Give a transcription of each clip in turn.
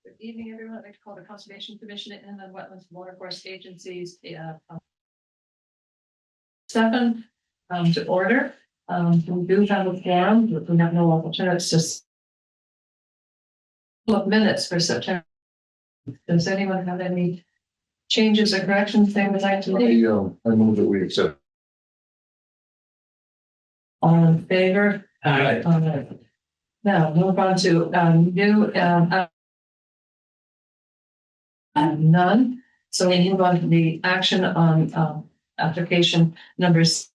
Good evening, everyone. I'd like to call the Conservation Commission and the Wetlands and Watercourse Agencies. Seven to order. We do have a forum, but we have no alternates. Just a couple of minutes for September. Does anyone have any changes or corrections they would like to make? I move that we accept. All in favor? Aye. Now move on to new none. So we move on to the action on application numbers.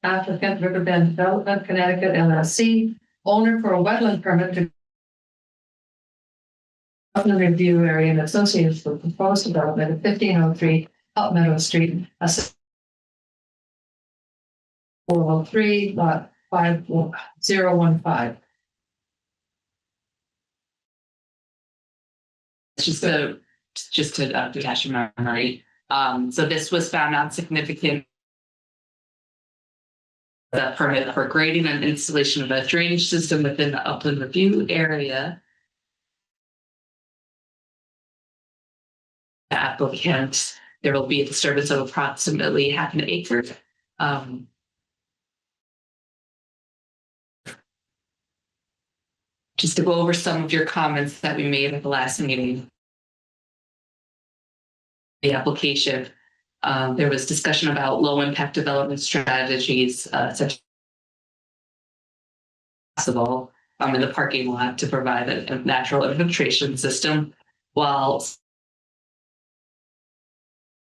Applicant Riverbend Development Connecticut LLC, owner for a wetland permit to wetland review area and associated with proposed development of 1503 Up Meadow Street, 403 lot 5015. Just to cash your memory. So this was found not significant. The permit for grading and installation of a drainage system within the upland review area. The applicant, there will be a disturbance of approximately half an acre. Just to go over some of your comments that we made at the last meeting. The application, there was discussion about low impact development strategies, such as possible in the parking lot to provide a natural infiltration system, while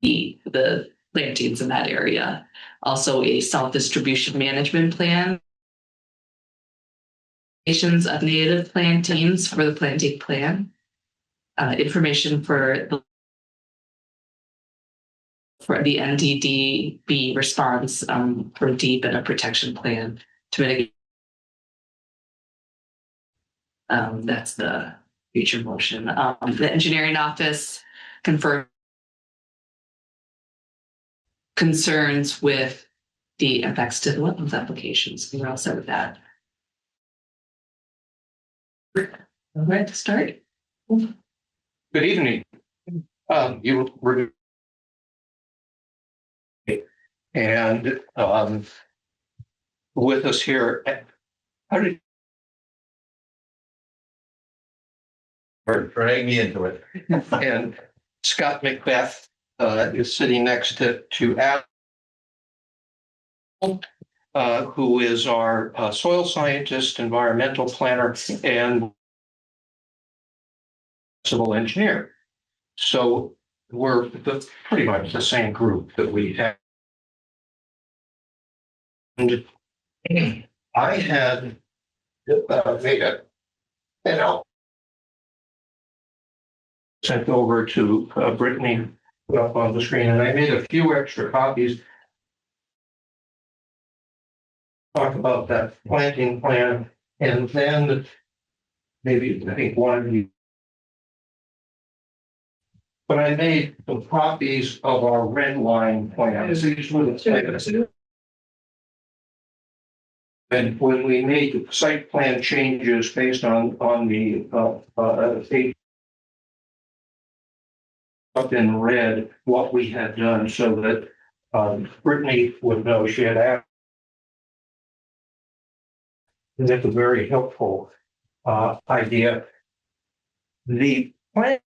the plantings in that area. Also, a self-distribution management plan. Of native plantings for the planting plan. Information for the NDDB response for deep and a protection plan to mitigate. That's the future motion. The engineering office confirmed concerns with the impacts to the wetlands applications. We're all set with that. All right, to start. Good evening. You were and with us here. How did Drag me into it. and Scott Macbeth is sitting next to Al, who is our soil scientist, environmental planner, and civil engineer. So we're pretty much the same group that we have. And I had made a sent over to Brittany up on the screen, and I made a few extra copies. Talk about that planting plan, and then maybe I think one of you. But I made some copies of our red line plan. And when we made site plan changes based on the up in red what we had done, so that Brittany would know she had asked. And that's a very helpful idea. The plant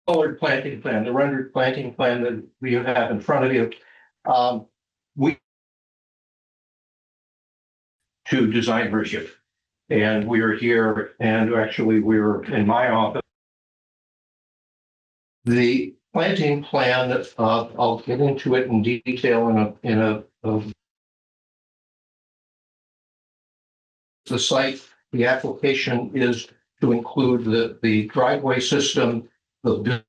colored planting plan, the rendered planting plan that we have in front of you, we to design review. And we were here, and actually we were in my office. The planting plan, I'll get into it in detail in a the site. The application is to include the driveway system, in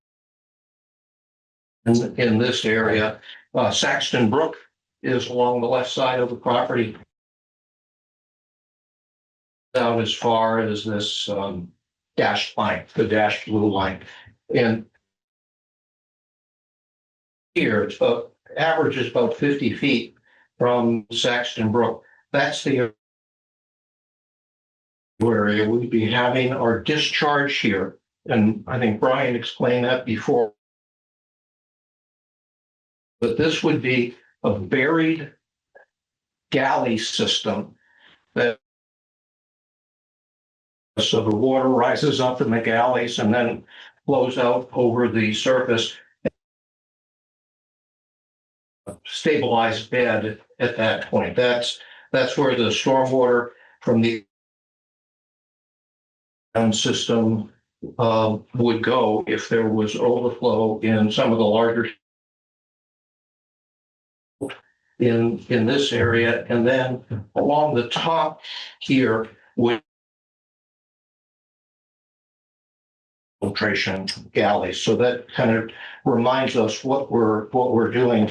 this area. Saxton Brook is along the left side of the property. Out as far as this dashed line, the dashed blue line. And here, it's average is about 50 feet from Saxton Brook. That's the area, we'd be having our discharge here. And I think Brian explained that before. But this would be a buried galley system that so the water rises up in the galleys and then flows out over the surface. Stabilized bed at that point. That's where the stormwater from the system would go if there was overflow in some of the larger in this area. And then along the top here would filtration galleys. So that kind of reminds us what we're doing.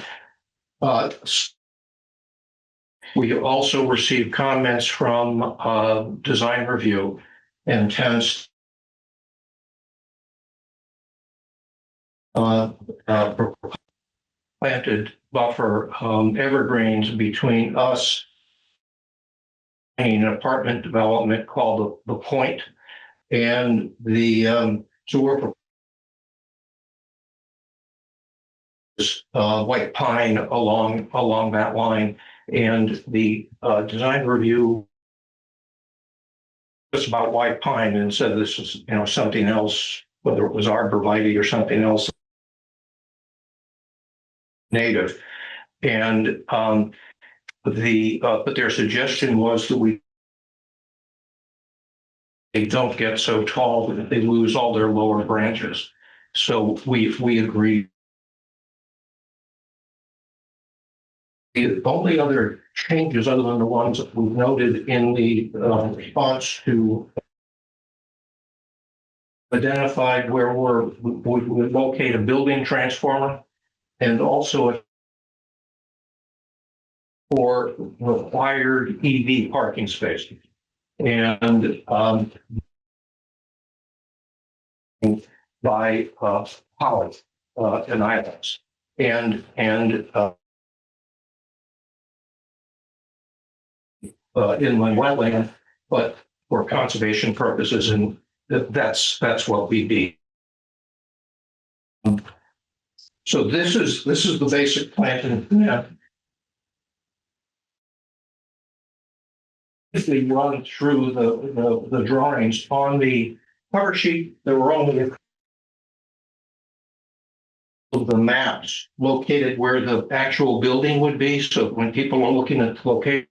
We also received comments from design review and tenants planted buffer evergreens between us and an apartment development called the Point, and the so we're white pine along that line, and the design review was about white pine and said this is something else, whether it was arborvitae or something else native, and but their suggestion was that they don't get so tall that they lose all their lower branches. So we agreed. The only other changes, other than the ones that we've noted in the response to identified where we locate a building transformer, and also for required EV parking spaces. And by Holland and Islands and inland wetland, but for conservation purposes, and that's what we need. So this is the basic plan. If we run through the drawings on the cover sheet, there were only the maps located where the actual building would be. So when people are looking at the location,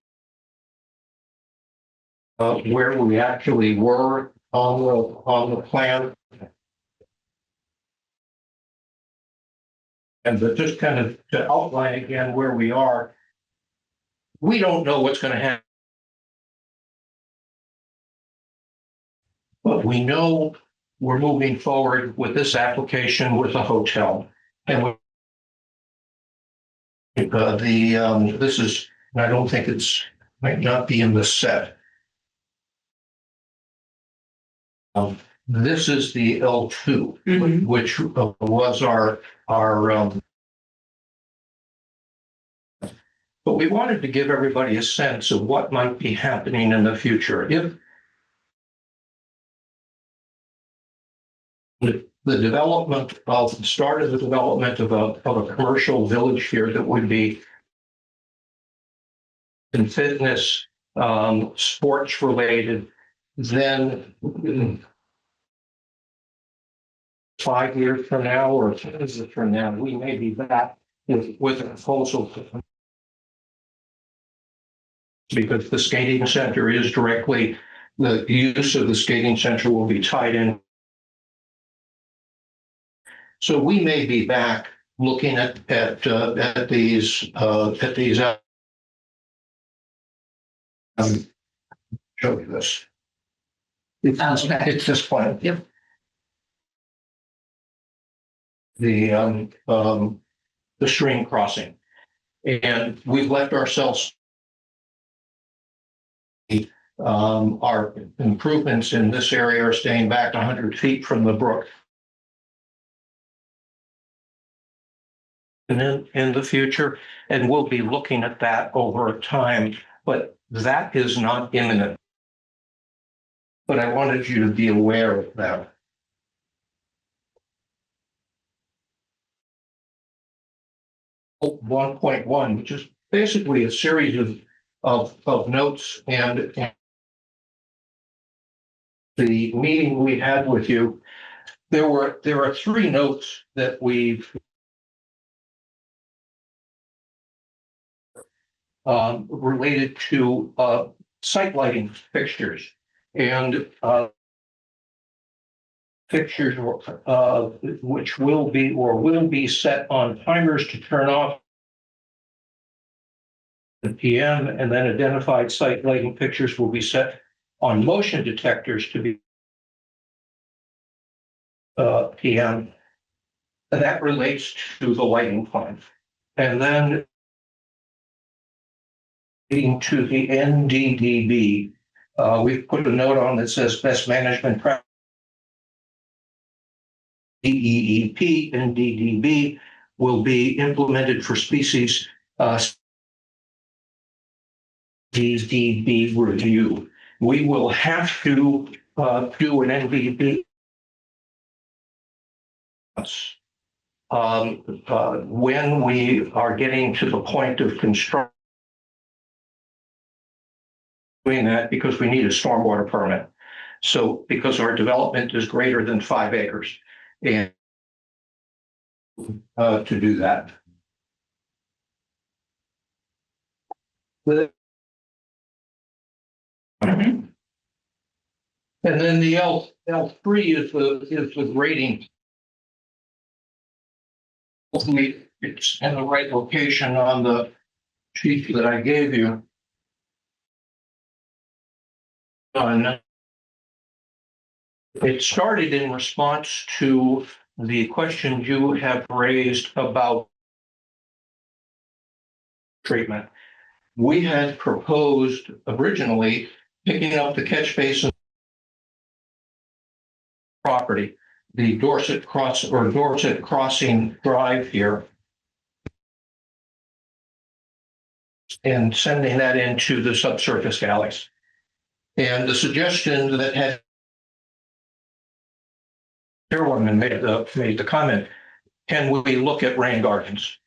where we actually were on the plan, and just kind of to outline again where we are, we don't know what's going to happen, but we know we're moving forward with this application with a hotel, and this is, I don't think might not be in the set. This is the L2, which was our but we wanted to give everybody a sense of what might be happening in the future. If the development of the start of the development of a commercial village here that would be in fitness, sports related, then 5 years from now or 10 years from now, we may be back with a proposal, because the skating center is directly, the use of the skating center will be tied in. So we may be back looking at these show you this. It's this plan. Yep. The stream crossing, and we've left ourselves our improvements in this area are staying back 100 feet from the brook. And in the future, and we'll be looking at that over time, but that is not imminent. but I wanted you to be aware of that. 1.1, which is basically a series of notes and the meeting we had with you. There are three notes that we've related to site lighting fixtures and fixtures which will be set on timers to turn off the PM, and then identified site lighting fixtures will be set on motion detectors to be PM. And that relates to the lighting plan. And then leading to the NDDB, we've put a note on that says best management practice. DEEP and DDB will be implemented for species DDB review. We will have to do an NDB when we are getting to the point of construction. Doing that because we need a stormwater permit. So because our development is greater than 5 acres, and to do that. And then the L3 is the grading. Hopefully it's in the right location on the sheet that I gave you. It started in response to the question you have raised about treatment. We had proposed originally picking up the catch basin property, the Dorset Crossing Drive here, and sending that into the subsurface galleys. And the suggestion that had Chairwoman made the comment, can we look at rain gardens?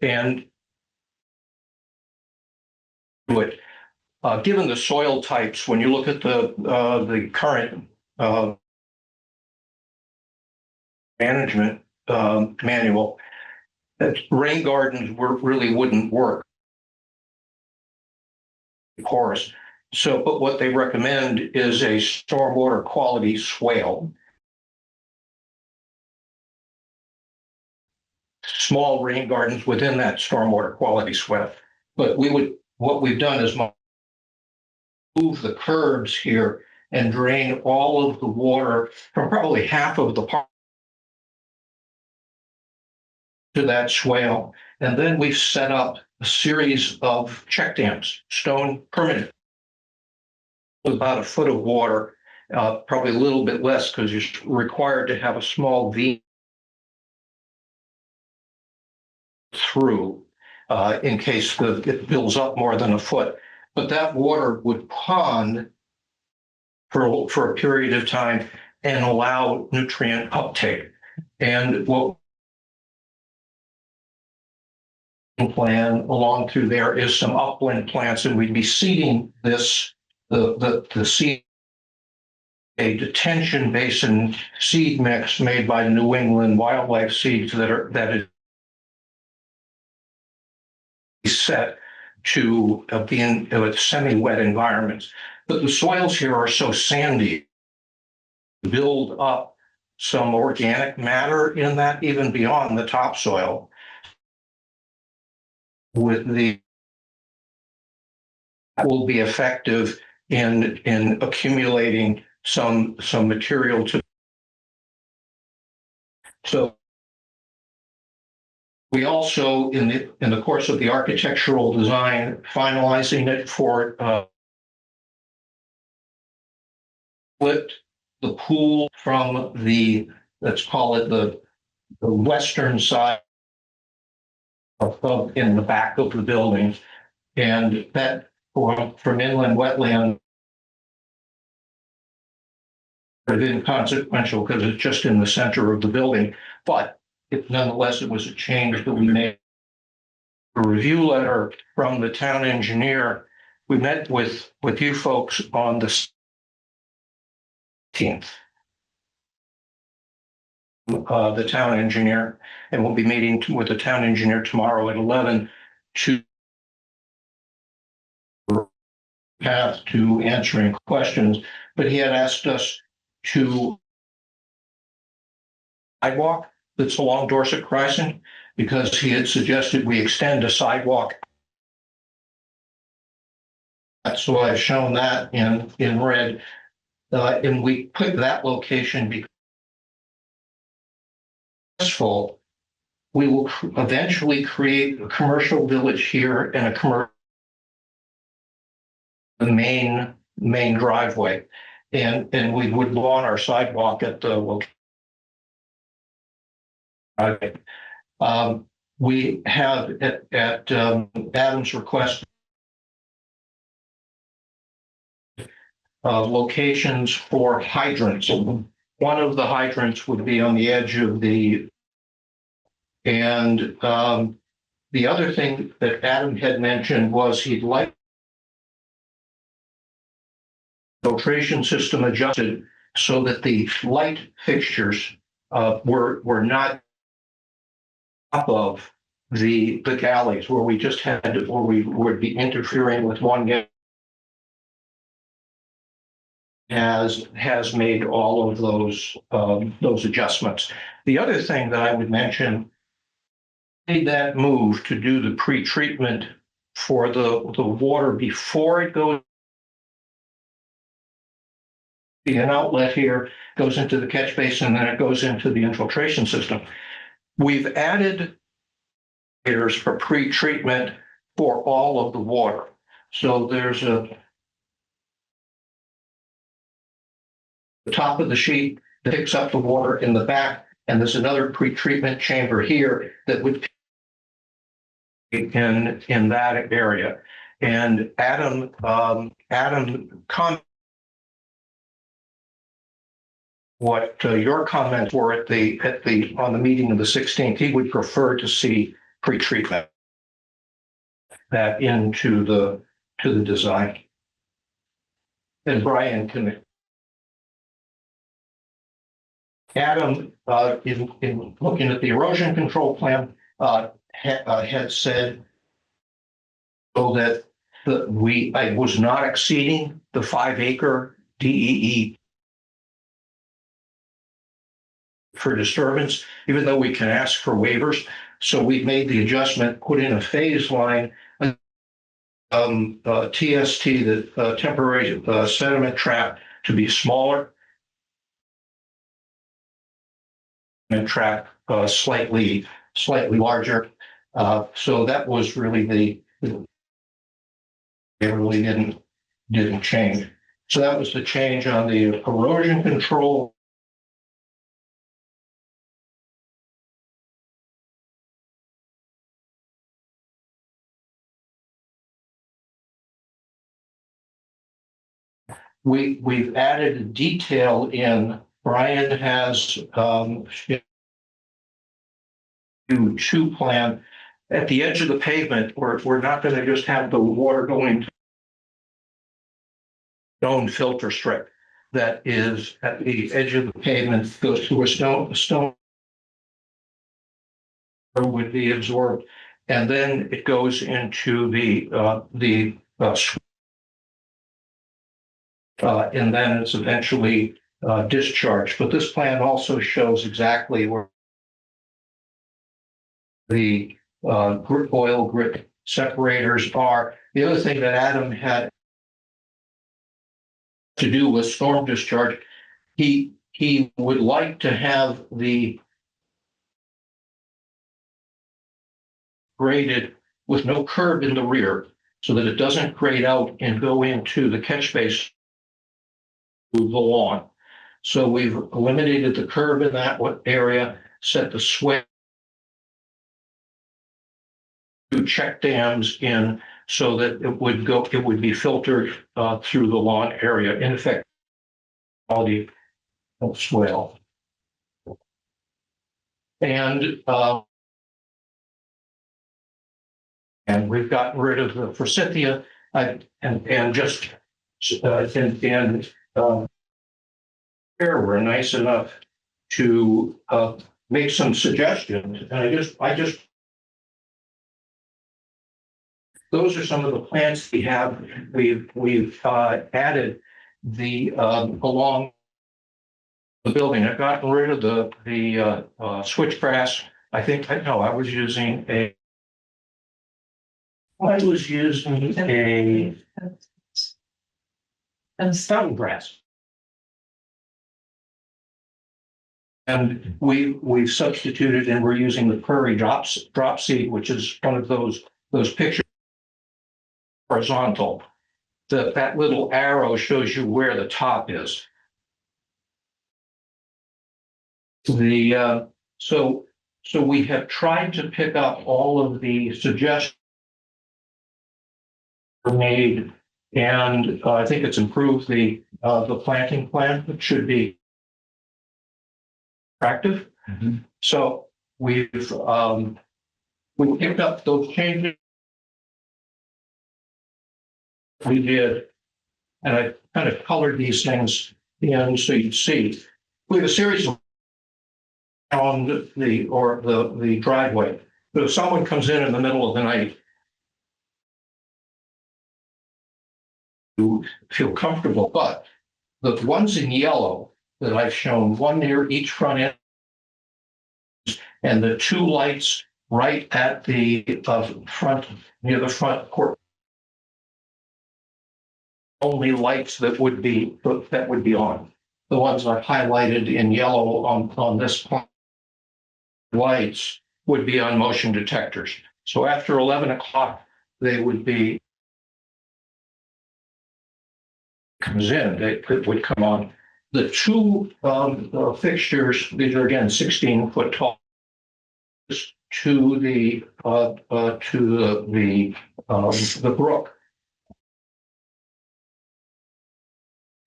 And would, given the soil types, when you look at the current management manual, that rain gardens really wouldn't work. Porous. So, but what they recommend is a stormwater quality swale. Small rain gardens within that stormwater quality swale. But what we've done is move the curbs here and drain all of the water from probably half of the park to that swale. And then we've set up a series of check dams, stone permanent, with about a foot of water, probably a little bit less because you're required to have a small V through in case it builds up more than a foot. But that water would pond for a period of time and allow nutrient uptake. And what plan along through there is some upland plants, and we'd be seeding this, the seed, a detention basin seed mix made by New England Wildlife Seeds that is set to be in semi-wet environments. But the soils here are so sandy, build up some organic matter in that, even beyond the topsoil. With that will be effective in accumulating some material to. So we also, in the course of the architectural design, finalizing it for split the pool from the, let's call it the western side in the back of the building, and that from inland wetland inconsequential because it's just in the center of the building, but nonetheless, it was a change that we made. A review letter from the town engineer. We met with you folks on the 16th. The town engineer, and we'll be meeting with the town engineer tomorrow at 11 to path to answering questions, but he had asked us to sidewalk that's along Dorset Crescent because he had suggested we extend a sidewalk. So I've shown that in red, and we put that location because successful, we will eventually create a commercial village here and a commercial main driveway, and we would lawn our sidewalk at the location. We have at Adam's request locations for hydrants. One of the hydrants would be on the edge of the, and the other thing that Adam had mentioned was he'd like filtration system adjusted so that the light fixtures were not up of the galleys where we just had, where we would be interfering with one galley. Has made all of those adjustments. The other thing that I would mention, made that move to do the pre-treatment for the water before it goes. An outlet here goes into the catch basin, and then it goes into the infiltration system. We've added layers for pre-treatment for all of the water. So there's the top of the sheet that picks up the water in the back, and there's another pre-treatment chamber here that would in that area. And Adam what your comments were at the on the meeting of the 16th. He would prefer to see pre-treatment that into the design. And Brian can. Adam, in looking at the erosion control plan, had said so that I was not exceeding the 5-acre DEE for disturbance, even though we can ask for waivers. So we've made the adjustment, put in a phase line, TST, the temporary sediment trap, to be smaller, and trap slightly larger. So that was really it really didn't change. So that was the change on the erosion control. We've added a detail in. Brian has two plan at the edge of the pavement. We're not going to just have the water going stone filter strip that is at the edge of the pavement, goes through a stone would be absorbed, and then it goes into and then it's eventually discharged. But this plan also shows exactly where the oil grit separators are. The other thing that Adam had to do with storm discharge, he would like to have the graded with no curb in the rear so that it doesn't grade out and go into the catch basin the lawn. So we've eliminated the curb in that area, set the swale to check dams in so that it would be filtered through the lawn area. In effect, quality swale. And we've gotten rid of the forsythia, and just here we're nice enough to make some suggestions, and I just those are some of the plants we have. We've added the along the building. I've gotten rid of the switchgrass. I was using a fountain grass. And we've substituted, and we're using the prairie drop seed, which is one of those pictures horizontal. That little arrow shows you where the top is. So we have tried to pick up all of the suggestions made, and I think it's improved the planting plan. It should be attractive. Mm-hmm. So we picked up those changes we did, and I kind of colored these things in so you'd see. We have a series of on the driveway. So if someone comes in the middle of the night, you feel comfortable, but the ones in yellow that I've shown, one near each front end, and the two lights right at the front, near the front court, only lights that would be on. The ones I've highlighted in yellow on this point, lights would be on motion detectors. So after 11 o'clock, they would be comes in, it would come on. The two fixtures, these are again 16-foot tall, to the brook.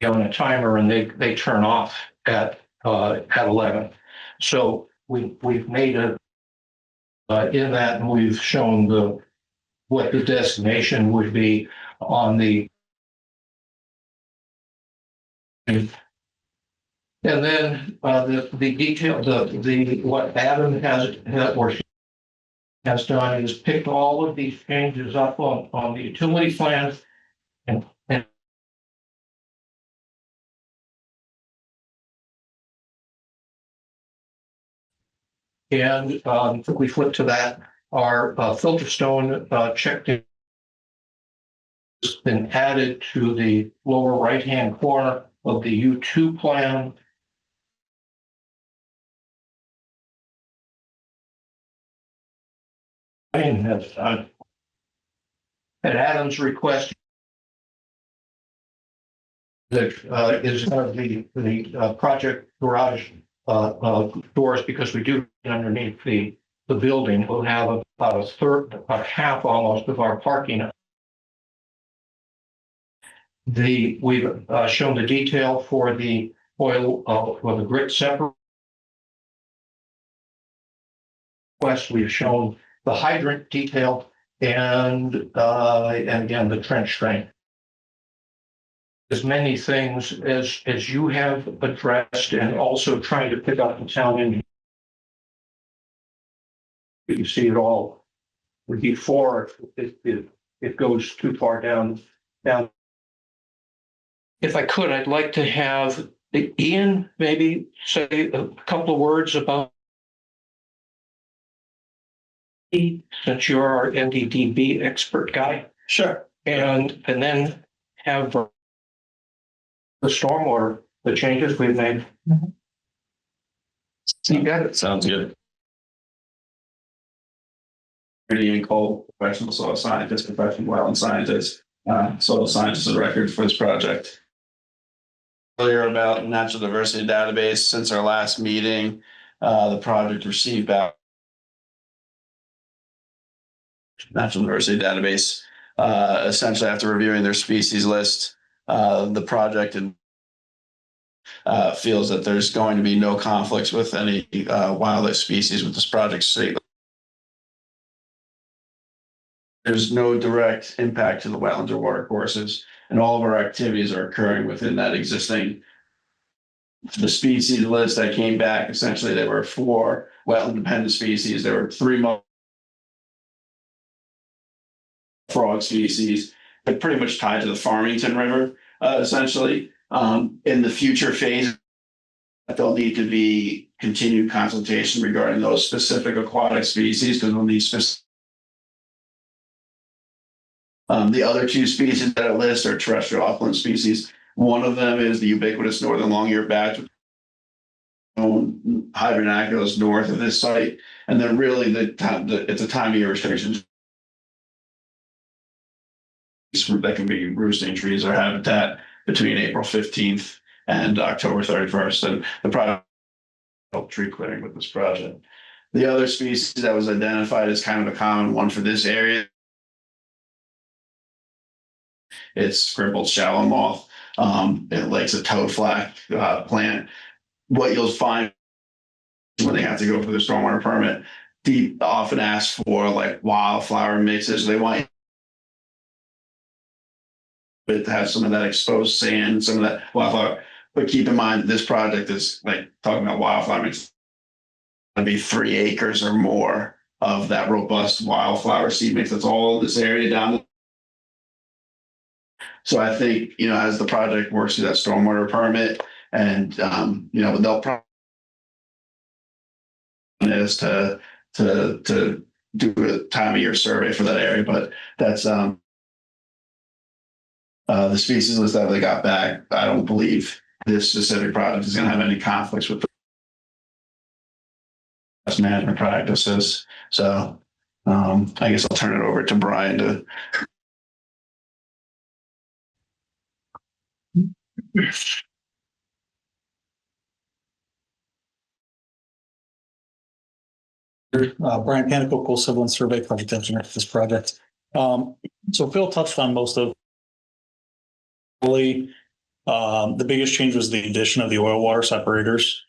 On a timer, and they turn off at 11. So we've made a in that, and we've shown what the destination would be on the. And then the detail, what Adam has done is picked all of these changes up on the utility plan, and if we flip to that, our filter stone checked in has been added to the lower right-hand corner of the U2 plan. And at Adam's request, that is the project garage doors, because we do underneath the building. We'll have about half almost of our parking. We've shown the detail for the oil for the grit separator. We've shown the hydrant detail and again the trench drain. As many things as you have addressed, and also trying to pick up the town engineer. You see it all before it goes too far down. If I could, I'd like to have Ian maybe say a couple of words about, since you're our NDDB expert guy. Sure. And then have the stormwater, the changes we've made. Mm-hmm. You got it. Sounds good. Ian Cole, professional soil scientist, professional wetland scientist, soil scientist of record for this project. Earlier about natural diversity database, since our last meeting, the project received back natural diversity database. Essentially, after reviewing their species list, the project and feels that there's going to be no conflicts with any wildlife species with this project. There's no direct impact to the wetlands or water courses, and all of our activities are occurring within that existing. The species list that came back, essentially there were 4 wetland dependent species. There were 3 frog species, but pretty much tied to the Farmington River, essentially. In the future phase, there'll need to be continued consultation regarding those specific aquatic species, because we'll need specific. The other 2 species that I list are terrestrial upland species. One of them is the ubiquitous northern long-eared bat, hibernaculus north of this site, and then really it's a time of year restriction. That can be roosting trees or habitat between April 15th and October 31st, and the project tree clearing with this project. The other species that was identified as kind of a common one for this area, it's scribbled shallow moth. It likes a toadflax plant. What you'll find when they have to go for the stormwater permit, they often ask for like wildflower mixes. They want it to have some of that exposed sand, some of that wildflower. But keep in mind that this project is like talking about wildflower mix. It's going to be 3 acres or more of that robust wildflower seed mix. That's all this area down. So I think, as the project works through that stormwater permit, and they'll probably is to do a time of year survey for that area, but that's the species list that they got back. I don't believe this specific project is going to have any conflicts with the management practices. So I guess I'll turn it over to Brian to. Brian Panico, Civil and Survey Project Engineer for this project. So Phil touched on most of the biggest change was the addition of the oil water separators.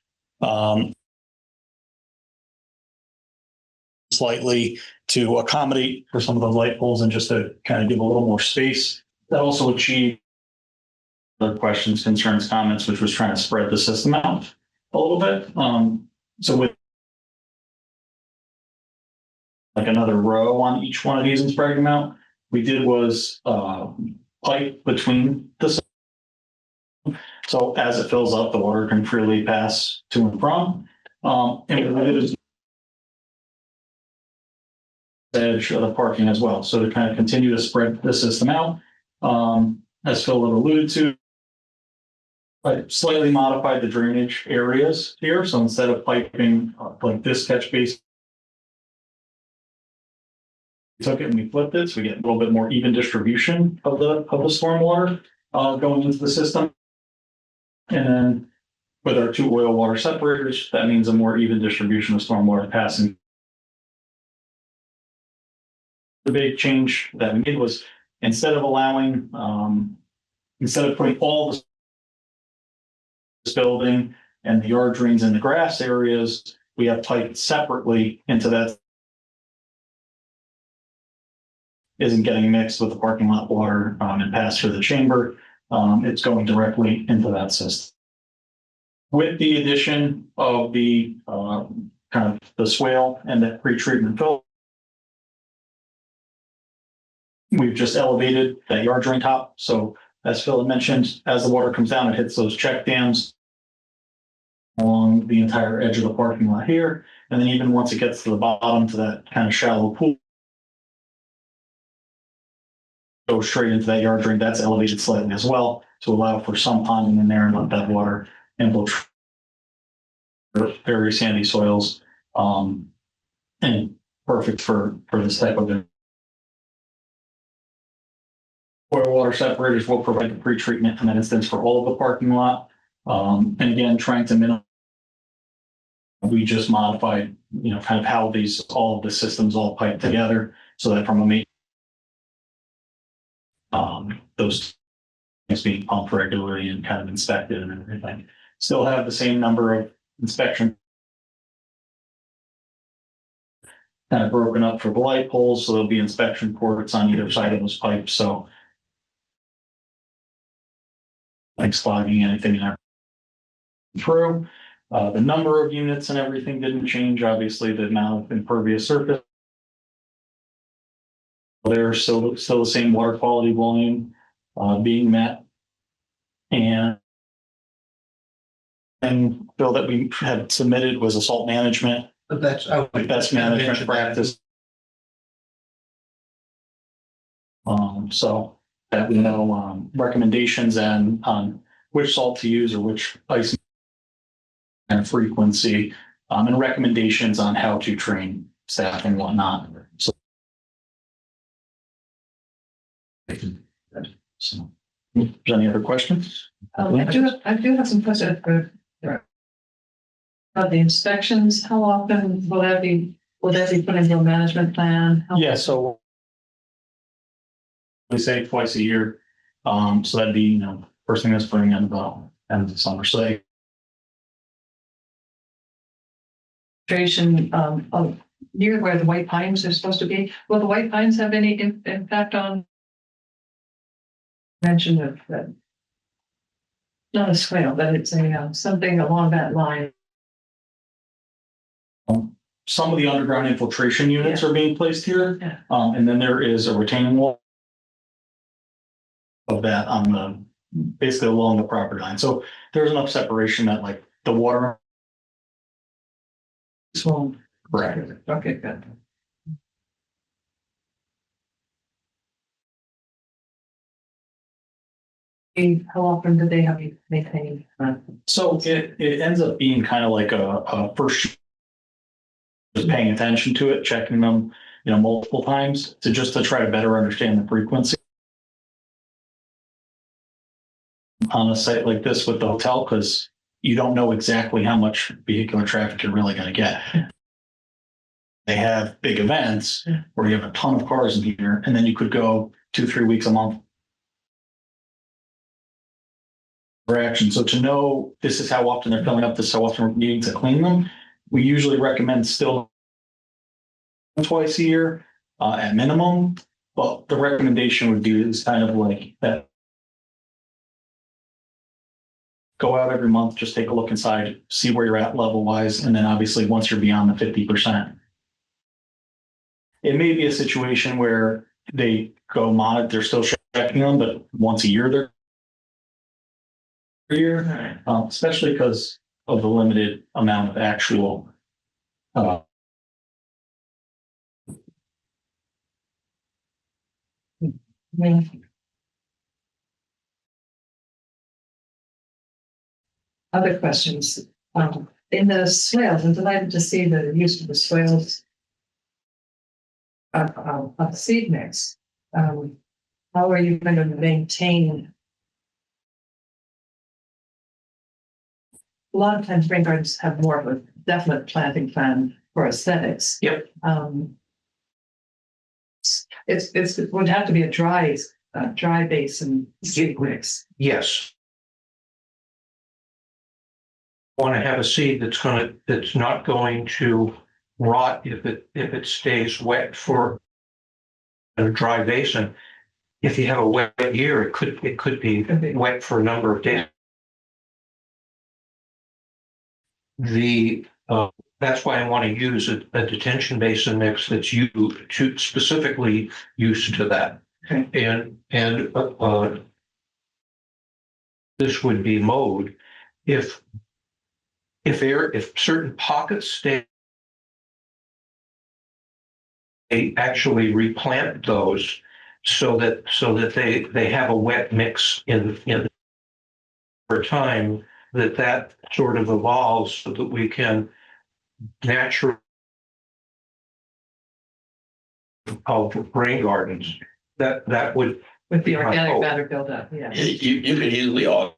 Slightly to accommodate for some of those light poles and just to kind of give a little more space. That also achieved other questions, concerns, comments, which was trying to spread the system out a little bit. So with like another row on each one of these and spreading them out, we did was pipe between the system. So as it fills up, the water can freely pass to and from. And what we did is edge of the parking as well. So to kind of continue to spread the system out, as Phil had alluded to, I slightly modified the drainage areas here. So instead of piping like this catch basin, we took it and we flipped it, so we get a little bit more even distribution of the stormwater going into the system. And then with our 2 oil water separators, that means a more even distribution of stormwater passing. The big change that we made was instead of allowing, instead of putting all this building and the yard drains in the grass areas, we have piped separately into that. Isn't getting mixed with the parking lot water and passed through the chamber. It's going directly into that system. With the addition of the kind of the swale and that pre-treatment fill, we've just elevated that yard drain top. So as Phil had mentioned, as the water comes down, it hits those check dams along the entire edge of the parking lot here. And then even once it gets to the bottom to that kind of shallow pool, go straight into that yard drain. That's elevated slightly as well to allow for some ponding in there and let that water infiltrate very sandy soils. And perfect for this type of oil water separators will provide the pre-treatment in that instance for all of the parking lot. And again, trying to minimize. We just modified, kind of how all of the systems all pipe together so that from a those things being pumped regularly and kind of inspected and everything. Still have the same number of inspection. Kind of broken up for the light poles, so there'll be inspection ports on either side of those pipes, so. Like slogging anything in there. Through, the number of units and everything didn't change, obviously, the amount of impervious surface. There's still the same water quality volume, being met. And bill that we had submitted was a salt management, But that's, I would. best management practice. So that we know, recommendations and on which salt to use or which ice and frequency, and recommendations on how to train staff and whatnot. So. So, is there any other questions? I do have some questions for. About the inspections, how often will that be put into a management plan? How- Yeah, so. We say twice a year, so that'd be, first thing this spring and end of the summer, so they. Illustration, of near where the white pines are supposed to be, will the white pines have any impact on? Mention of that. Not a swale, but it's a, something along that line. Some of the underground infiltration units are being placed here. Yeah. And then there is a retaining wall. Of that on the, basically along the property line. So there's enough separation that like the water. Swale. Correct. Okay, good. How often do they have you maintain? So it ends up being kind of like a first. Just paying attention to it, checking them, multiple times to try to better understand the frequency. On a site like this with the hotel, because you don't know exactly how much vehicular traffic you're really going to get. They have big events where you have a ton of cars in here, and then you could go 2-3 weeks a month. Reaction. So to know this is how often they're filling up, this is how often we're needing to clean them, we usually recommend still twice a year at minimum, but the recommendation would be is kind of like that. Go out every month, just take a look inside, see where you're at level wise, and then obviously once you're beyond the 50%. It may be a situation where they go monitor, they're still checking them, but once a year especially because of the limited amount of actual Other questions? In the swales, I'm delighted to see the use of the swales of seed mix. How are you going to maintain? A lot of times rain gardens have more of a definite planting plan for aesthetics. Yep. It would have to be a dry basin seed mix. Yes. Want to have a seed that's not going to rot if it stays wet for a dry basin. If you have a wet year, it could be wet for a number of days. That's why I want to use a detention basin mix that's specifically used to that. Okay. And this would be mowed if certain pockets stay, they actually replant those so that they have a wet mix in over time, that sort of evolves so that we can naturally rain gardens. That would With the my organic hope. matter buildup, yeah. You could easily all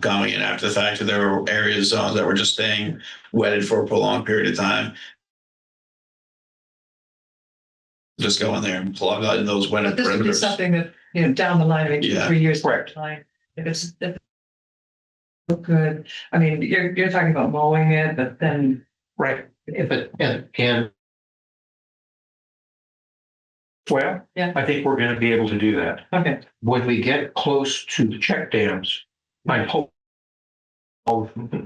going in after the fact that there were areas, zones that were just staying wetted for a prolonged period of time. Just go in there and plug out those wetted But this would be perimeters. something that, down the line, maybe Yeah. 3 years. Correct. If it's look good. I mean, you're talking about mowing it, but then Right, but, and. Well, Yeah. I think we're gonna be able to do that. okay, When we get close to the check dams, I hope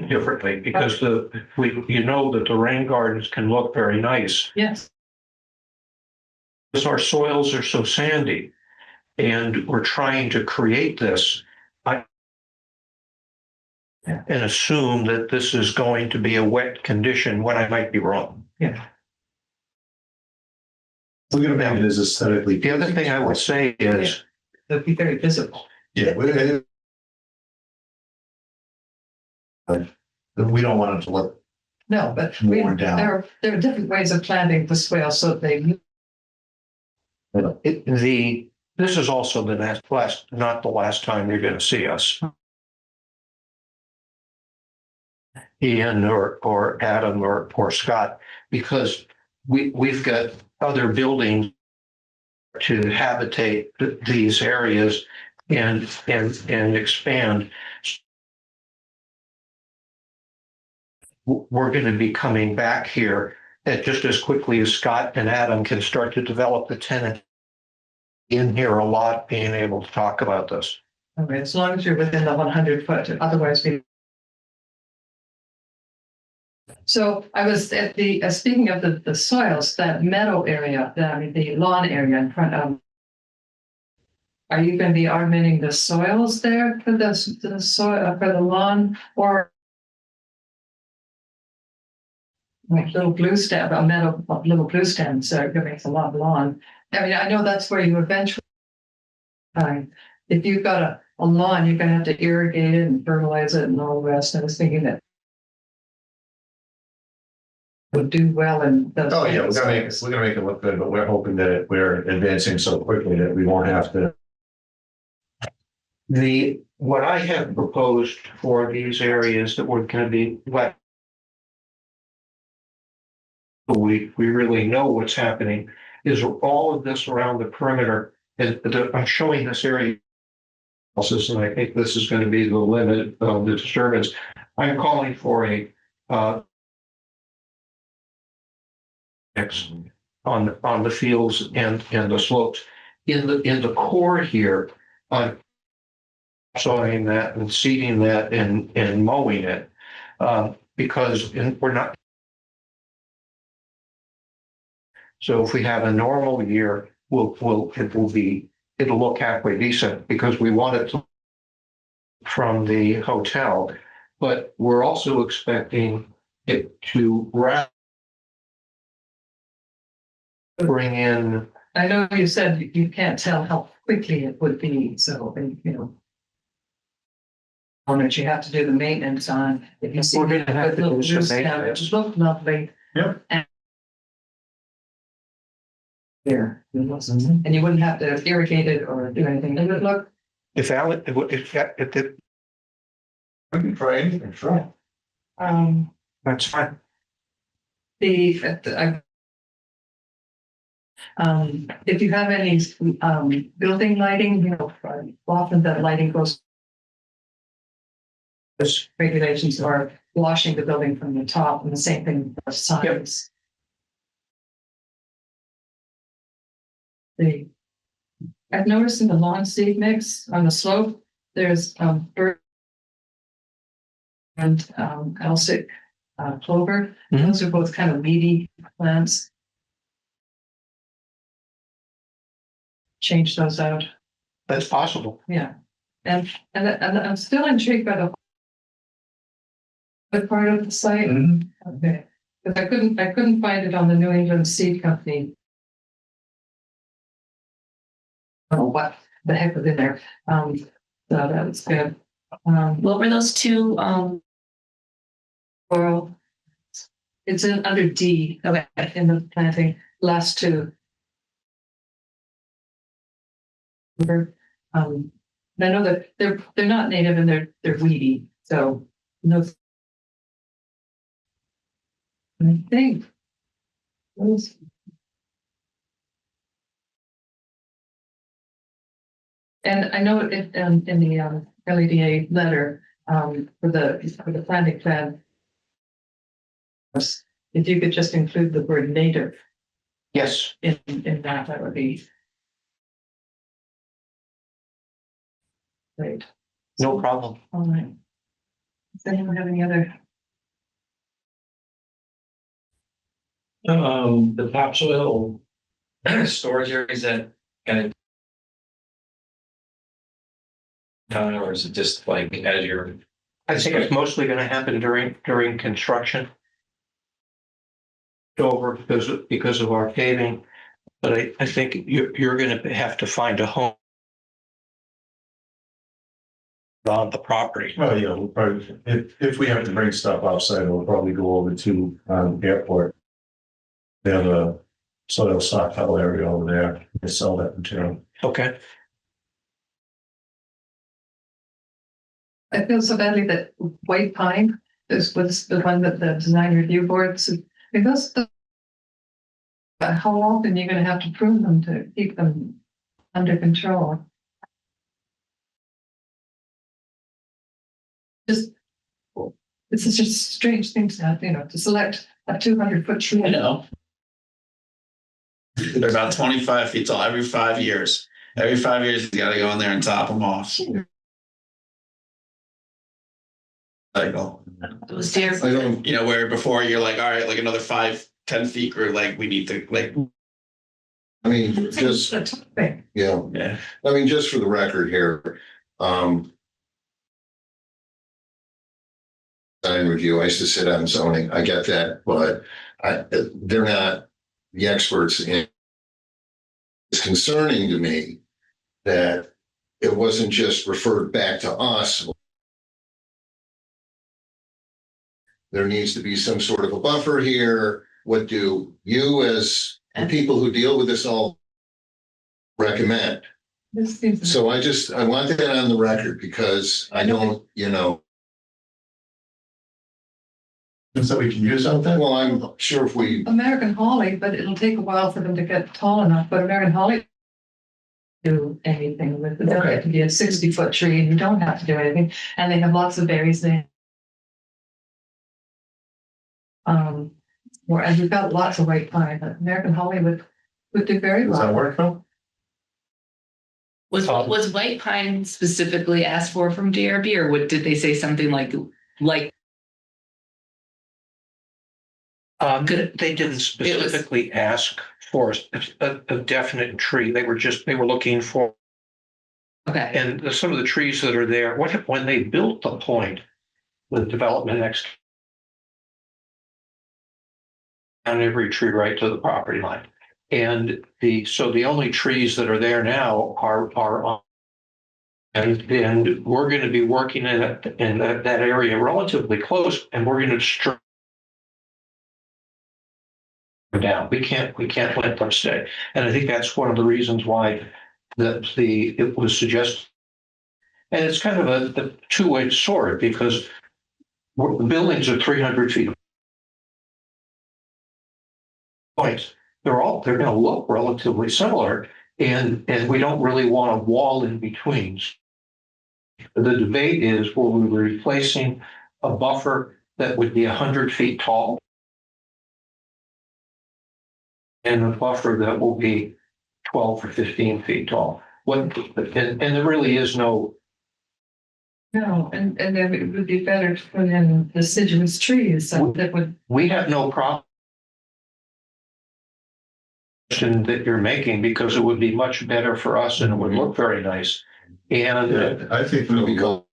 differently, because you know that the rain gardens can look very nice. yes, Because our soils are so sandy and we're trying to create this. And assume that this is going to be a wet condition when I might be wrong. yeah. We're gonna make it as aesthetically. The other thing I would say is, It'll be very visible. Yeah, we don't want it to look No, but worn down. there are different ways of planting the swale so that they, this is also the not the last time you're gonna see us. Ian or Adam or Scott, because we've got other buildings to habitate these areas and expand. We're going to be coming back here just as quickly as Scott and Adam can start to develop the tenant in here a lot, being able to talk about this. okay, as long as you're within the 100 foot, otherwise we. So I was at the, speaking of the soils, that meadow area, the lawn area in front of. Are you going to be augmenting the soils there for the soil, for the lawn, or? Like little blue stem, a meadow of little blue stems, so it makes a lot of lawn. I mean, I know that's where you eventually. If you've got a lawn, you're gonna have to irrigate it and fertilize it and all the rest. I was thinking that. Would do well in those. Oh, yeah, we're gonna make it look good, but we're hoping that we're advancing so quickly that we won't have to. What I have proposed for these areas that were going to be wet. We really know what's happening is all of this around the perimeter. And I'm showing this area. And I think this is going to be the limit of the disturbance. I'm calling for a on the fields and the slopes. In the core here, I'm sowing that and seeding that and mowing it. Because we're not. So if we have a normal year, it'll look halfway decent because we want it to from the hotel, but we're also expecting it to bring in. I know you said you can't tell how quickly it would be, so, you know. On that you have to do the maintenance on, if you see. We're gonna have to little do some blue stem, maintenance. It looked lovely. Yep. There, and you wouldn't have to irrigate it or do anything, it would look, If Alan, if We can try anything, sure. that's fine. If you have any, building lighting, you know, often that lighting goes. There's regulations are washing the building from the top, and the same thing for signs. I've noticed in the lawn seed mix on the slope, there's bird and Alsic clover. Mhm. Those are both kind of meaty plants. Change those out, That's possible. yeah. And I'm still intrigued by the part of the site. Okay, because I couldn't find it on the New England Seed Company. I don't know what the heck was in there. So that was good. What were those two, Coral. It's under D, okay, in the planting, last two. I know that they're not native and they're weedy, so no. I think. And I know it in the LEDA letter, for the planting plan. If you could just include the word native Yes, in that, that would be great. no problem. All right. Does anyone have any other? The topsoil storage areas that kind of time, or is it just like as you're, I think it's mostly gonna happen during construction. Over because of our paving, but I think you're gonna have to find a home on the property. Well, yeah, we'll probably, if we have to bring stuff outside, we'll probably go over to, airport. They have a soil stockpile area over there, they sell that material. Okay. I feel so badly that white pine was the one that the design review board said, because how often you're gonna have to prune them to keep them under control? Just, this is just strange things now, to select a 200-foot tree. I know. They're about 25 feet tall every 5 years. Every 5 years, you gotta go in there and top them off. Cycle. Those deer. I don't, where before you're like, all right, like another 5-10 feet grew, like we need to like, I mean, It's just, a topic. yeah, yeah. I mean, just for the record here, design review, I used to sit on zoning, I get that, but they're not the experts in. It's concerning to me that it wasn't just referred back to us. There needs to be some sort of a buffer here. What do you, as the people who deal with this, all recommend? This seems. So I want that on the record because I don't, So we can use something? well, I'm sure if we, American holly, but it'll take a while for them to get tall enough, but American holly do anything with it. They'll Okay. get to be a 60-foot tree and you don't have to do anything. And they have lots of berries there. And we've got lots of white pine, but American holly would do very Does that well. work, Phil? Was white pine specifically asked for from DRB, or did they say something like? They didn't specifically ask for a definite tree. They were looking for, Okay, and some of the trees that are there, when they built the point, the development next on every tree right to the property line. And the only trees that are there now are on. And we're going to be working in that area relatively close, and we're going to strip down. We can't let them stay. And I think that's one of the reasons why it was suggested. And it's kind of a two-way sword because the buildings are 300 feet. Points. They're going to look relatively similar, and we don't really want a wall in between. The debate is, will we be replacing a buffer that would be 100 feet tall and a buffer that will be 12 or 15 feet tall? And there really is no. No, and then it would be better to put in deciduous trees so that would. We have no problem that you're making because it would be much better for us and it would look very nice. And Yeah, I think it'll we'll be go. cool.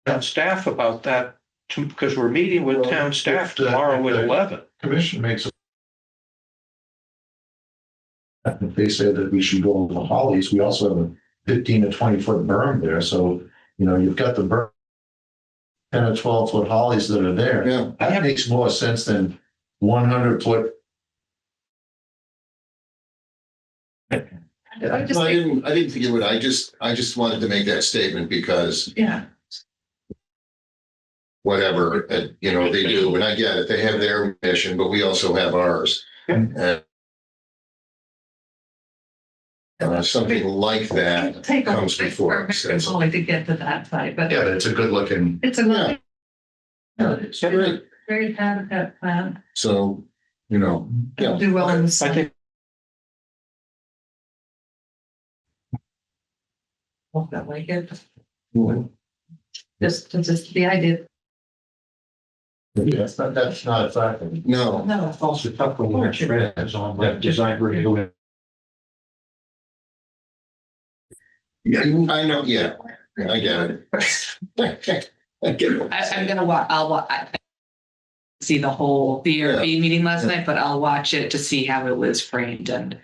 town staff about that because we're meeting with Well, town staff if the- tomorrow if at the- 11. Commission makes. If they say that we should go over the hollies, we also have a 15 to 20-foot berm there, so, you've got the berm. 10 or 12-foot hollies that are there. Yeah. That makes more sense than 100-foot. I just No, I think, didn't think it would. I just wanted to make that statement because yeah, whatever, they do, and I get it. They have their mission, but we also have ours. Yeah. And something like that Take a comes before us. it's only to get to that site, but Yeah, but it's a good looking, it's a yeah. it's Great. great habitat plan. So, you know, It'll yeah. do well in the I site. think Hope that like it. Just the idea. Yes, that's not a fact. No, No, it's also tough when you're trends on that design review. yeah, I know, yeah, I get it. I get it. I'm gonna I see the whole DRB meeting last night, but I'll watch it to see how it was framed and,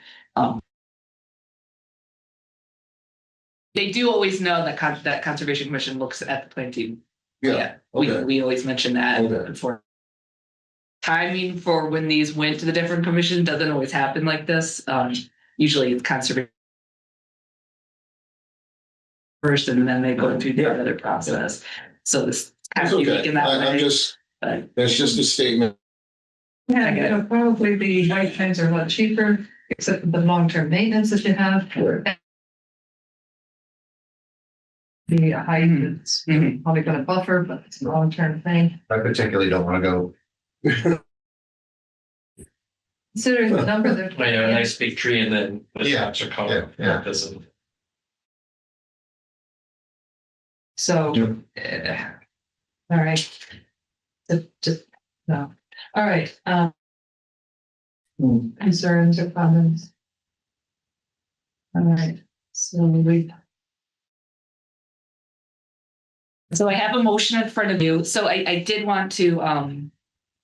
they do always know that that Conservation Commission looks at the planting. Yeah, We, okay. we always mention that Okay. before. Timing for when these went to the different commission doesn't always happen like this. Usually it's conservation first, and then they go through the other process. So this kind It's of unique okay. in that I'm way. just, But that's just a statement. yeah, it'll probably the white pines are a lot cheaper, except for the long-term maintenance that you have. The height is Mhm. probably gonna buffer, but it's a long-term thing. I particularly don't want to go. Considering the number that. Like a nice big tree and then the Yeah, tops are covered. yeah, yeah. That doesn't. So, all right. Just, no, all right, concerns or comments? All right, so So I have a motion in front of you. So I did want to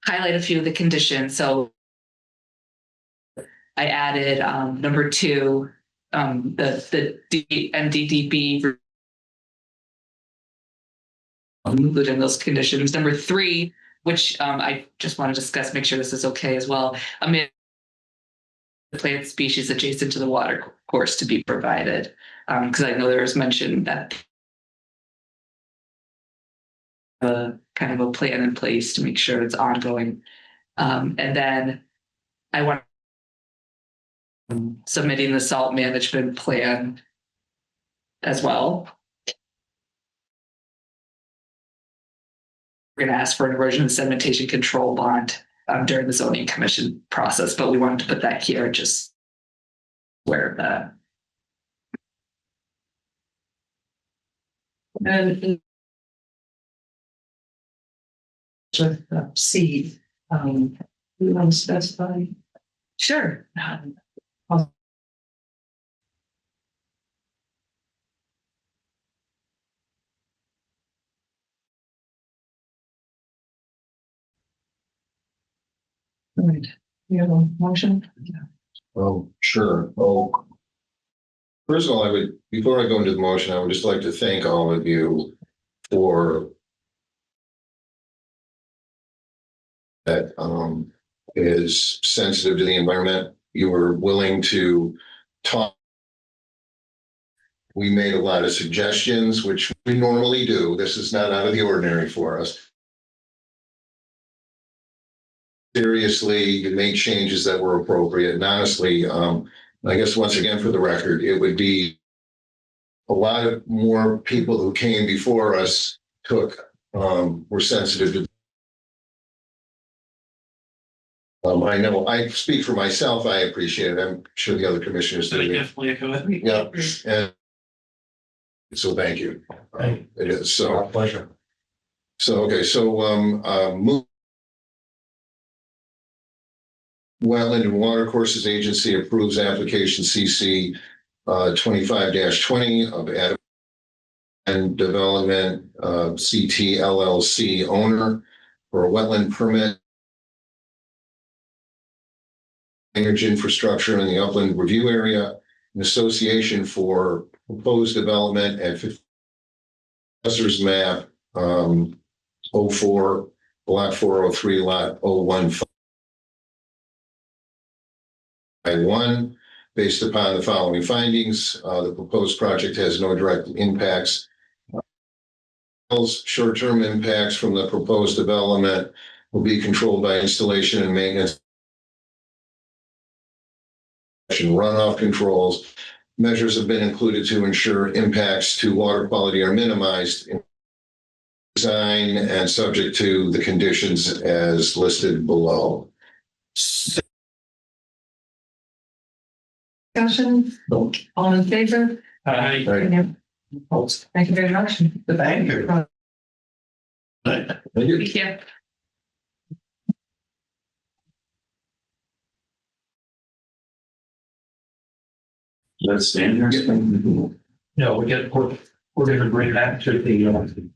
highlight a few of the conditions. So I added number 2, the NDDB included in those conditions. Number 3, which I just want to discuss, make sure this is okay as well. The plant species adjacent to the water course to be provided, because I know there was mention that kind of a plan in place to make sure it's ongoing. And then I want submitting the salt management plan as well. We're going to ask for an erosion and sedimentation control bond during the zoning commission process, but we wanted to put that here just where the and with seed, we want to specify. sure. Right, you have a motion? Oh, sure. Oh. First of all, before I go into the motion, I would just like to thank all of you for that is sensitive to the environment. You were willing to talk. We made a lot of suggestions, which we normally do. This is not out of the ordinary for us. Seriously, you made changes that were appropriate. And honestly, I guess once again, for the record, it would be a lot of more people who came before us were sensitive to. I know I speak for myself. I appreciate it. I'm sure the other commissioners do. Definitely echo it. Yeah, and so thank you. It is so. Our pleasure. So, okay, so, Wetland and Watercourses Agency approves application CC 25-20 of Adam and Development CT LLC owner for a wetland permit. Drainage infrastructure in the upland review area, an association for proposed development at 50 Assessor's map 04, block 403, lot 015. One, based upon the following findings, the proposed project has no direct impacts. Short-term impacts from the proposed development will be controlled by installation and maintenance. Runoff controls, measures have been included to ensure impacts to water quality are minimized in design and subject to the conditions as listed below. Discussion, all in favor? Right. Thank you very much. Thank you. Thank you. Let's stand here. No, we're gonna bring that to the, You want to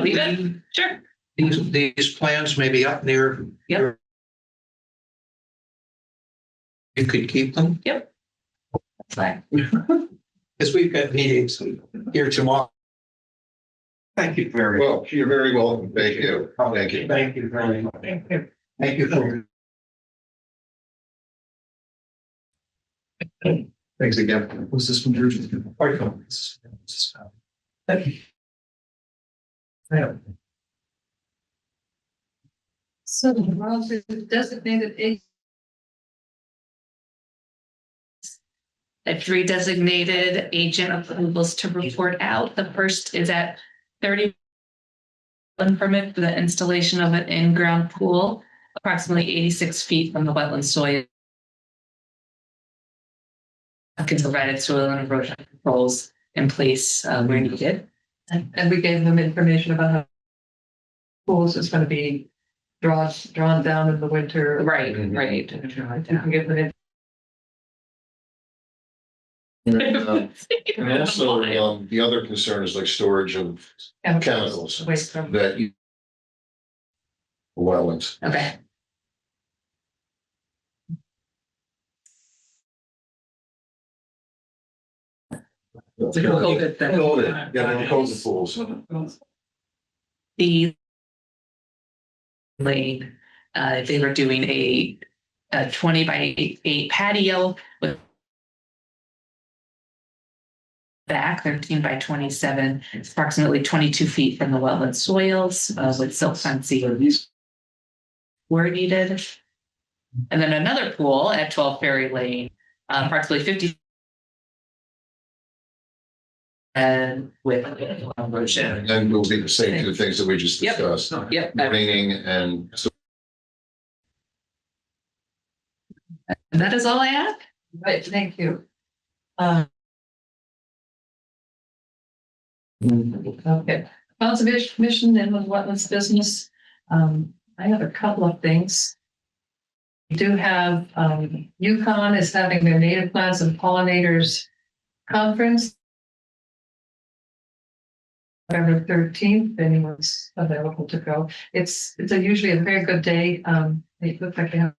leave it? Sure. these plans may be up near. Yep. You could keep them, That's fine. because we've got meetings here tomorrow. Thank you very much. Well, you're very welcome. Thank you. Thank you. Thank you very much. Thank you for. Thanks again. Was this from Georgia? Thank you. So we're on to the designated agent. I have 3 designated agent approvals to report out. The first is at 30 permit for the installation of an in-ground pool, approximately 86 feet from the wetland soil. Can provide soil and erosion controls in place where needed. And we gave them information about how pools is going to be drawn down in the winter. Right. You can get them And also, the other concern is like storage of chemicals away from. that you. Wetlands. Okay. Yeah, they're COVID pools. The lane, they were doing a 20 by 8 patio with back 13 by 27, approximately 22 feet from the wetland soils with silk fencing where needed. And then another pool at 12 Ferry Lane, approximately 50 and with erosion. And we'll be the same two things that we just Yep. discussed. Yep. Raining and. And that is all I have. Right, thank you. Okay, Conservation Commission and the wetlands business. I have a couple of things. We do have, Yukon is having their native plants and pollinators conference. November 13th, if anyone's available to go. It's usually a very good day. They look like they have.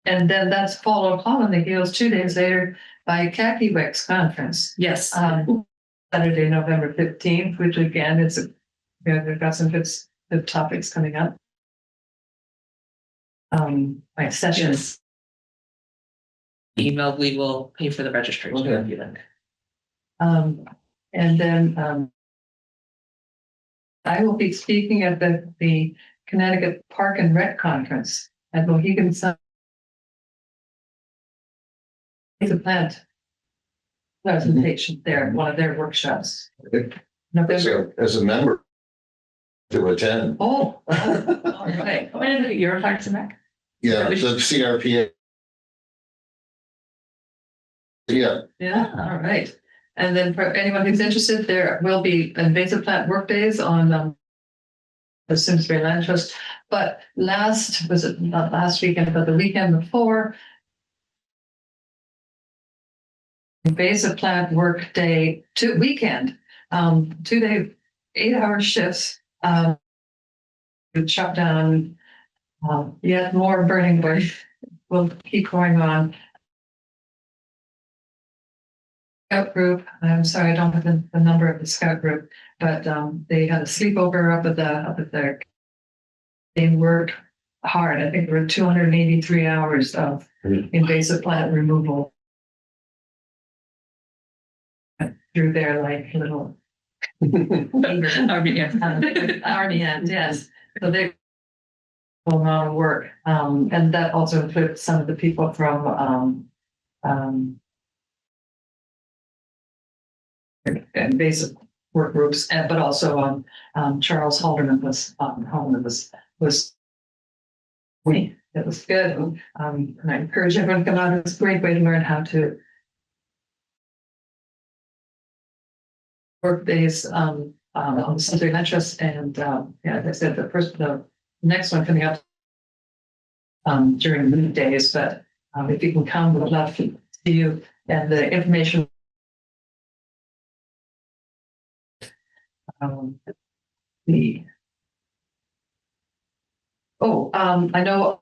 And then that's followed on the heels 2 days later by Kakiwek's conference. Yes. Saturday, November 15th, which again, they've got some good topics coming up. Like sessions. Email, we will pay for the registration. Okay. And then I will be speaking at the Connecticut Park and Rec Conference at Mohegan Sun. It's a plant presentation there, one of their workshops. November. As a member. To attend. Oh, all right. When did your Parks and Rec? Yeah, the CRPA. Yeah. Yeah, all right. And then for anyone who's interested, there will be invasive plant work days on the Simsbury Land Trust. But not last weekend, but the weekend before, invasive plant work day, weekend, 2 day, 8-hour shifts. Chop down yet more burning bush. We'll keep going on. Scout group, I'm sorry, I don't have the number of the scout group, but they had a sleepover up at their. They worked hard. I think there were 283 hours of invasive plant removal. Through their like little Army ant. army ant, yes. So they amount of work. And that also includes some of the people from, and basic work groups, and but also Charles Halderman was me. It was good. And I encourage everyone to come out. It's a great way to learn how to work days on the Simsbury Metros. And yeah, as I said, the next one coming up during the weekdays, but if you can come, we'd love to see you. And the information I know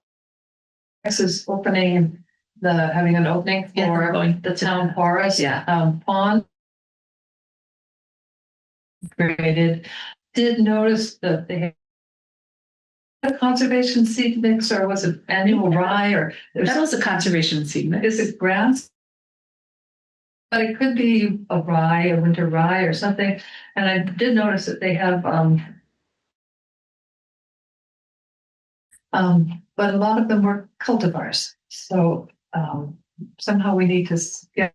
X is opening having an opening for the town forest. Pond. Created. Did notice that they had a conservation seed mix, or was it annual rye, or That was a conservation seed mix. is it grass? But it could be a rye, a winter rye or something. And I did notice that they have but a lot of them were cultivars. So somehow we need to get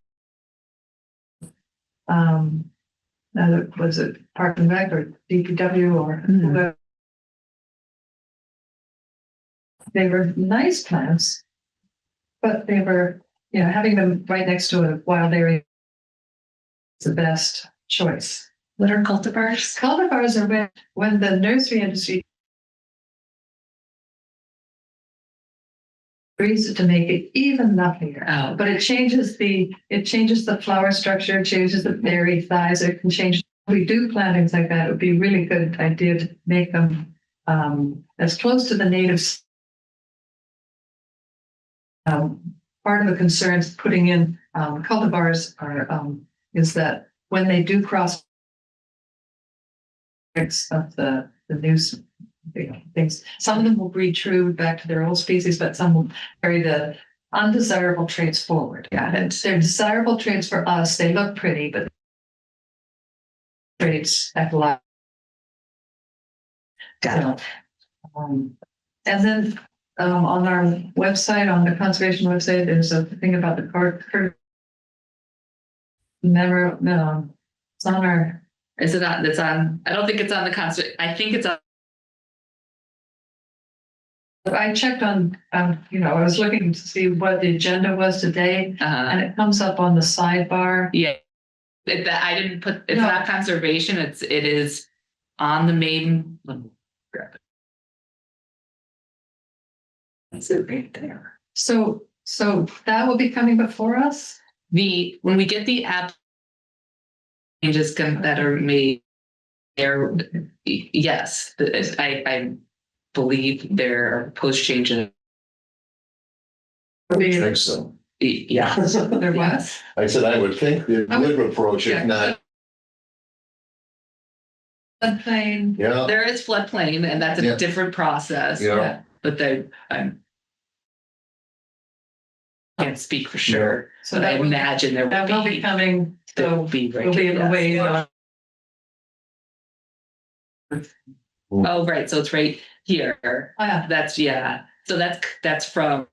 was it Park and Rec or DPW or whoever. They were nice plants, but they were, having them right next to a wild area is the best choice. What are cultivars? Cultivars are when the nursery industry breeds it to make it even lovelier. Oh, But it changes the flower structure, changes the berry size. It can change. If we do plantings like that, it would be a really good idea to make them as close to the natives. Part of the concerns putting in cultivars is that when they do cross of the new things, some of them will breed true back to their old species, but some will carry the undesirable traits forward. And they're desirable traits for us. They look pretty, but traits at life. And then on our website, on the conservation website, there's a thing about the card. Never, no, it's on our. Is it on? It's on. I don't think it's on the concert. I think it's on. I checked on, I was looking to see what the agenda was today, and it comes up on the sidebar. Yeah, I didn't put. It's No. not conservation. It is on the main. Let me grab it. It's right there. So that will be coming before us. When we get the app changes that are made there, yes, I believe there are post changes. I think so. Yeah. There was. I said, I would think they would approach Yeah. if not, Floodplain. yeah, There is floodplain, and that's a Yeah. different process. Yeah. But I can't speak for sure. So But I that will, imagine there that will will be coming. there So will be we'll be able to wait. Oh, right. So it's right here. Yeah. So that's from.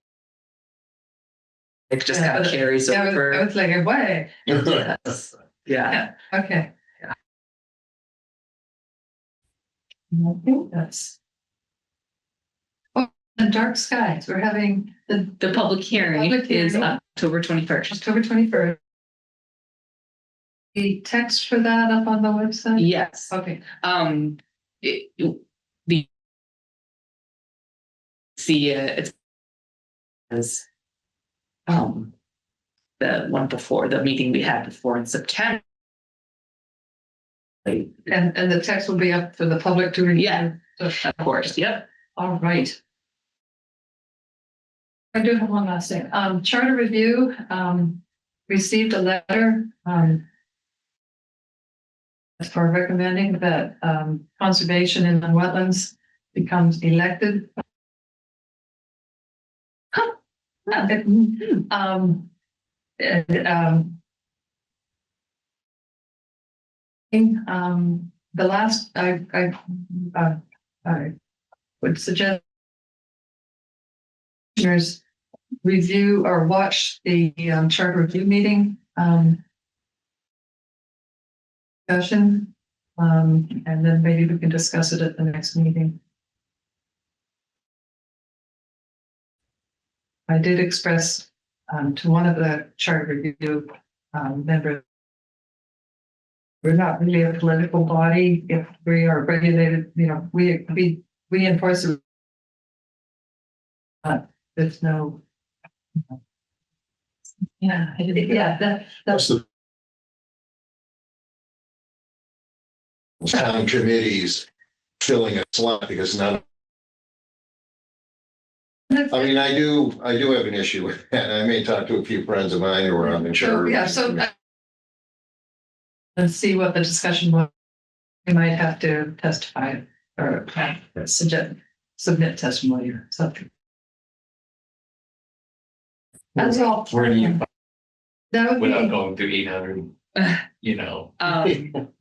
It just Yeah, kind of but- carries I over. was like, way. Yes. Yeah. Okay. I think that's. Oh, and dark skies. We're having The public hearing Public is hearing. October 21st. October 21st. The text for that up on the website? Yes. Okay. It's the one before the meeting we had before in September. And the text will be up for the public to review. Yeah. So, Of course. Yep. all right. I do have one last thing. Charter review, received a letter, for recommending that, conservation in the wetlands becomes elected. The last, I would suggest commissioners review or watch the charter review meeting discussion, and then maybe we can discuss it at the next meeting. I did express to one of the charter review members, we're not really a political body. If we are regulated, we enforce it. There's no. Yeah, that's the town committees filling a slot because none. I mean, I do have an issue with that. I may talk to a few friends of mine who are on the charter. Let's see what the discussion was. We might have to testify or submit testimony or something. That's all. Where do you, That would without be, going through 800,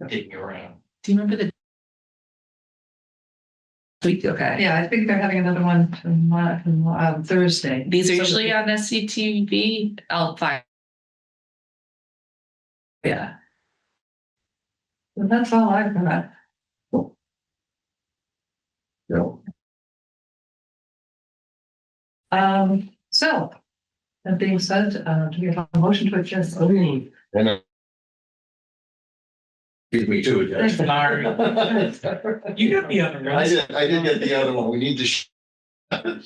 taking around? Do you remember the week? Okay. yeah, I think they're having another one tomorrow, Thursday. These are So- usually on SCTV. I'll find. Yeah. Well, that's all I've got. No. So, that being said, do we have a motion to adjourn? And beat me to it. guys. Sorry. You got the other I did get the other one. We need to.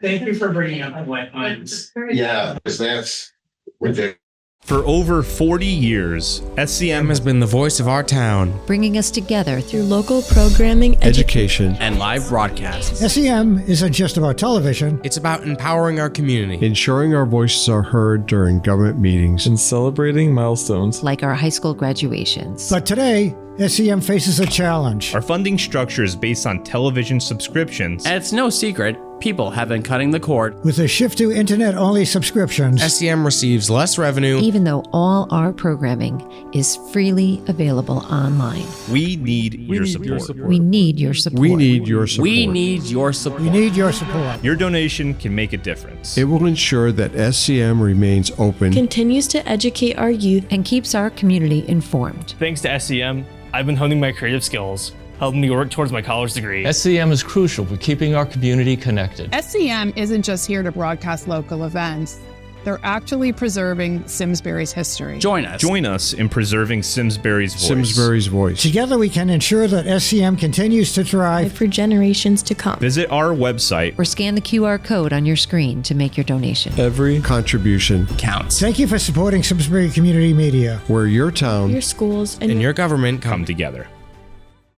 Thank you for bringing up the wetlands. Yeah, because that's ridiculous. For over 40 years, SCM has been the voice of our town. Bringing us together through local programming, Education and live broadcasts. SEM isn't just about television. It's about empowering our community. Ensuring our voices are heard during government meetings. And celebrating milestones. like our high school graduations. But today, SEM faces a challenge. Our funding structure is based on television subscriptions. And it's no secret, people have been cutting the cord. With a shift to internet-only subscriptions, SCM receives less revenue. Even though all our programming is freely available online. We need your support. We need your support. We need your support. We need your support. we need your support. Your donation can make a difference. It will ensure that SCM remains open. Continues to educate our youth. And keeps our community informed. Thanks to SCM, I've been honing my creative skills, helping me work towards my college degree. SCM is crucial for keeping our community connected. SCM isn't just here to broadcast local events. They're actually preserving Simsbury's history. Join us in preserving Simsbury's voice. Simsbury's voice. Together we can ensure that SCM continues to thrive For generations to come. Visit our website Or scan the QR code on your screen to make your donation. Every contribution counts. Thank you for supporting Simsbury Community Media. where your town Your schools and your government come together.